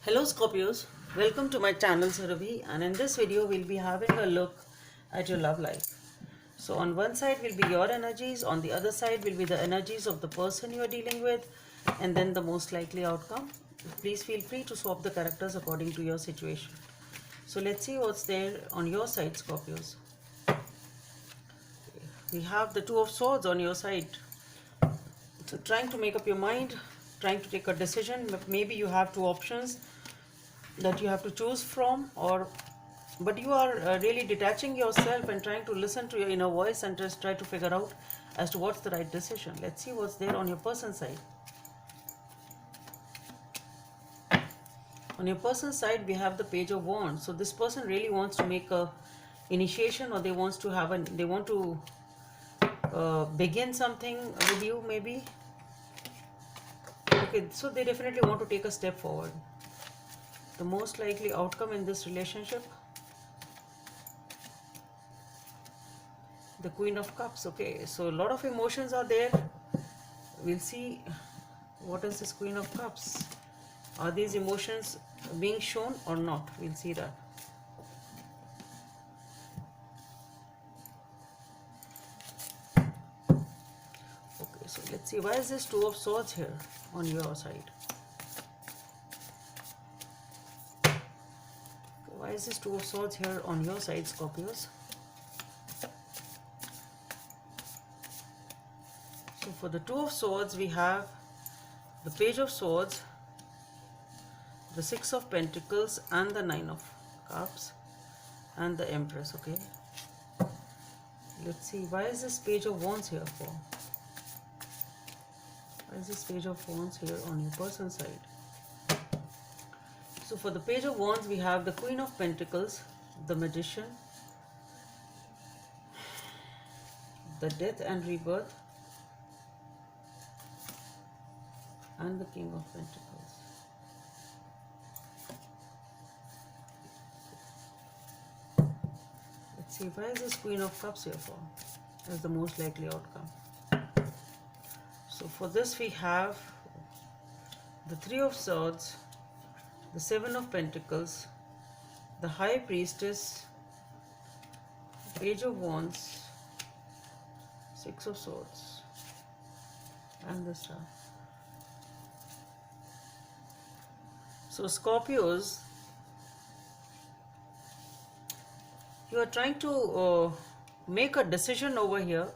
Hello Scorpios, welcome to my channel Surabhi, and in this video we'll be having a look at your love life. So on one side will be your energies, on the other side will be the energies of the person you are dealing with, and then the most likely outcome. Please feel free to swap the characters according to your situation. So let's see what's there on your side, Scorpios. We have the Two of Swords on your side. So trying to make up your mind, trying to take a decision. Maybe you have two options that you have to choose from, or but you are really detaching yourself and trying to listen to your inner voice and just try to figure out as to what's the right decision. Let's see what's there on your person's side. On your person's side, we have the Page of Wands. So this person really wants to make a initiation, or they want to begin something with you, maybe. Okay, so they definitely want to take a step forward. The most likely outcome in this relationship, the Queen of Cups. Okay, so a lot of emotions are there. We'll see what is this Queen of Cups. Are these emotions being shown or not? We'll see that. Okay, so let's see, why is this Two of Swords here on your side? Why is this Two of Swords here on your side, Scorpios? So for the Two of Swords, we have the Page of Swords, the Six of Pentacles, and the Nine of Cups, and the Empress. Okay, let's see, why is this Page of Wands here for? Why is this Page of Wands here on your person's side? So for the Page of Wands, we have the Queen of Pentacles, the Magician, the Death and Rebirth, and the King of Pentacles. Let's see, why is this Queen of Cups here for? As the most likely outcome. So for this we have the Three of Swords, the Seven of Pentacles, the High Priestess, Page of Wands, Six of Swords, and the Star. So Scorpios, you are trying to make a decision over here,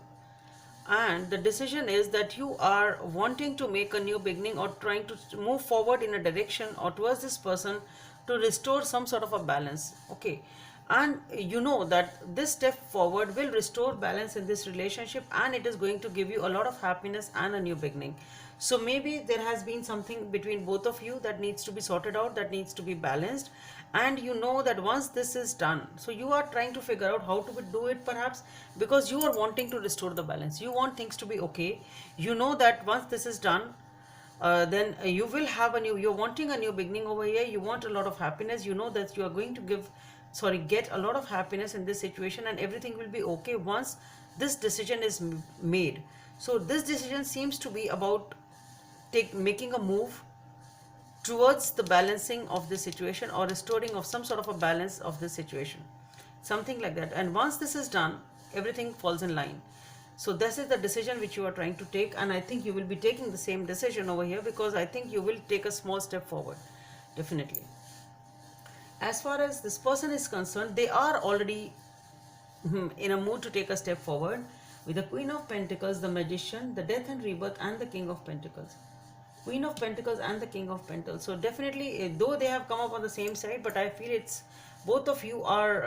and the decision is that you are wanting to make a new beginning, or trying to move forward in a direction or towards this person to restore some sort of a balance. Okay, and you know that this step forward will restore balance in this relationship, and it is going to give you a lot of happiness and a new beginning. So maybe there has been something between both of you that needs to be sorted out, that needs to be balanced, and you know that once this is done, so you are trying to figure out how to do it, perhaps because you are wanting to restore the balance. You want things to be okay. You know that once this is done, then you will have a new, you're wanting a new beginning over here. You want a lot of happiness. You know that you are going to get a lot of happiness in this situation, and everything will be okay once this decision is made. So this decision seems to be about making a move towards the balancing of this situation, or restoring of some sort of a balance of this situation, something like that. And once this is done, everything falls in line. So this is the decision which you are trying to take, and I think you will be taking the same decision over here, because I think you will take a small step forward, definitely. As far as this person is concerned, they are already in a mood to take a step forward, with the Queen of Pentacles, the Magician, the Death and Rebirth, and the King of Pentacles. Queen of Pentacles and the King of Pentacles. So definitely, though they have come up on the same side, but I feel it's both of you are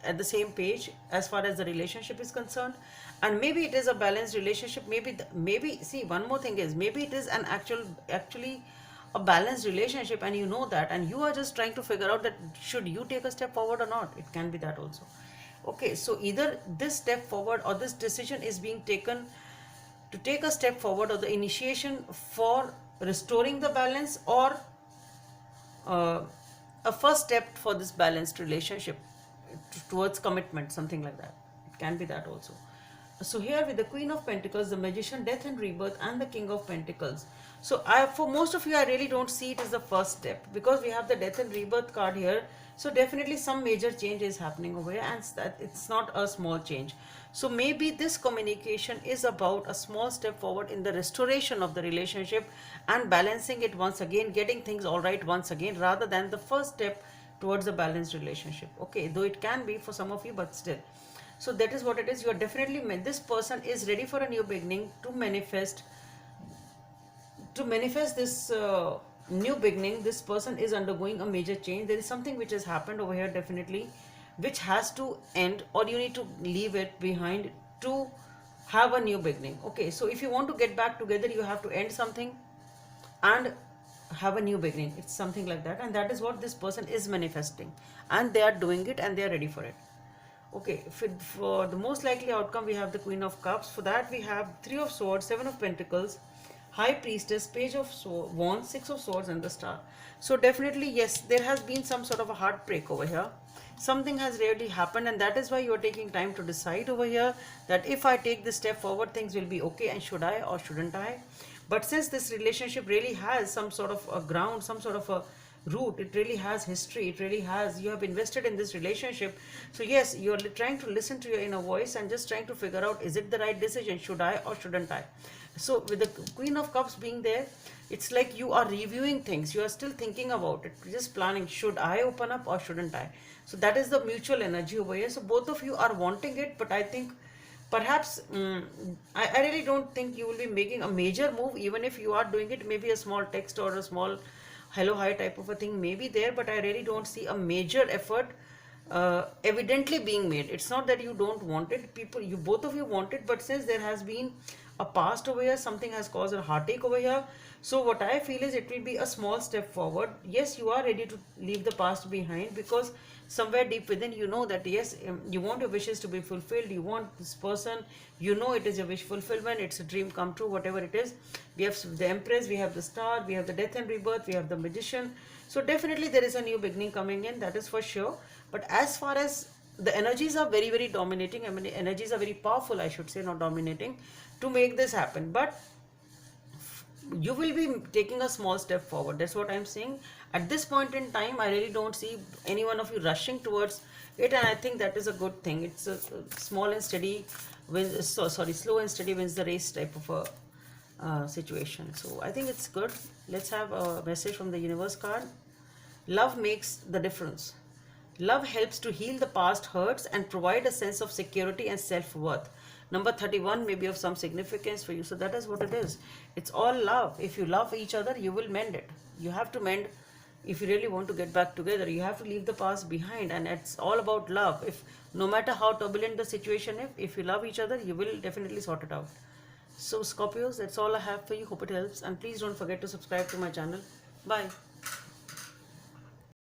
at the same page as far as the relationship is concerned. And maybe it is a balanced relationship. Maybe see, one more thing is, maybe it is an actually a balanced relationship, and you know that, and you are just trying to figure out that should you take a step forward or not. It can be that also. Okay, so either this step forward or this decision is being taken to take a step forward, or the initiation for restoring the balance, or a first step for this balanced relationship towards commitment, something like that. It can be that also. So here with the Queen of Pentacles, the Magician, Death and Rebirth, and the King of Pentacles. So for most of you, I really don't see it as the first step, because we have the death and rebirth card here. So definitely some major change is happening over here, and it's not a small change. So maybe this communication is about a small step forward in the restoration of the relationship and balancing it once again, getting things all right once again, rather than the first step towards a balanced relationship. Okay, though it can be for some of you, but still. So that is what it is. You are definitely, this person is ready for a new beginning, to manifest this new beginning. This person is undergoing a major change. There is something which has happened over here, definitely, which has to end, or you need to leave it behind to have a new beginning. Okay, so if you want to get back together, you have to end something and have a new beginning. It's something like that, and that is what this person is manifesting, and they are doing it, and they are ready for it. Okay, for the most likely outcome, we have the Queen of Cups. For that, we have Three of Swords, Seven of Pentacles, High Priestess, Page of Wands, Six of Swords, and the Star. So definitely, yes, there has been some sort of a heartbreak over here. Something has really happened, and that is why you are taking time to decide over here that if I take this step forward, things will be okay, and should I or shouldn't I? But since this relationship really has some sort of a ground, some sort of a root, it really has history, it really has, you have invested in this relationship. So yes, you're trying to listen to your inner voice and just trying to figure out, is it the right decision, should I or shouldn't I? So with the Queen of Cups being there, it's like you are reviewing things, you are still thinking about it, just planning, should I open up or shouldn't I? So that is the mutual energy over here. So both of you are wanting it, but I think perhaps I really don't think you will be making a major move. Even if you are doing it, maybe a small text or a small hello hi type of a thing may be there, but I really don't see a major effort evidently being made. It's not that you don't want it, you both of you want it, but since there has been a past over here, something has caused a heartache over here. So what I feel is it will be a small step forward. Yes, you are ready to leave the past behind, because somewhere deep within you know that yes, you want your wishes to be fulfilled, you want this person, you know it is a wish fulfillment, it's a dream come true, whatever it is. We have the Empress, we have the Star, we have the Death and Rebirth, we have the Magician. So definitely there is a new beginning coming in, that is for sure. But as far as the energies are very, very dominating, I mean energies are very powerful, I should say, not dominating, to make this happen. But you will be taking a small step forward, that's what I'm saying. At this point in time, I really don't see any one of you rushing towards it, and I think that is a good thing. It's a small and steady wins, slow and steady wins the race type of a situation. So I think it's good. Let's have a message from the universe card. Love makes the difference. Love helps to heal the past hurts and provide a sense of security and self-worth. Number 31 may be of some significance for you. So that is what it is. It's all love. If you love each other, you will mend it. You have to mend. If you really want to get back together, you have to leave the past behind. And it's all about love. If no matter how turbulent the situation is, if you love each other, you will definitely sort it out. So Scorpios, that's all I have for you. Hope it helps. And please don't forget to subscribe to my channel. Bye.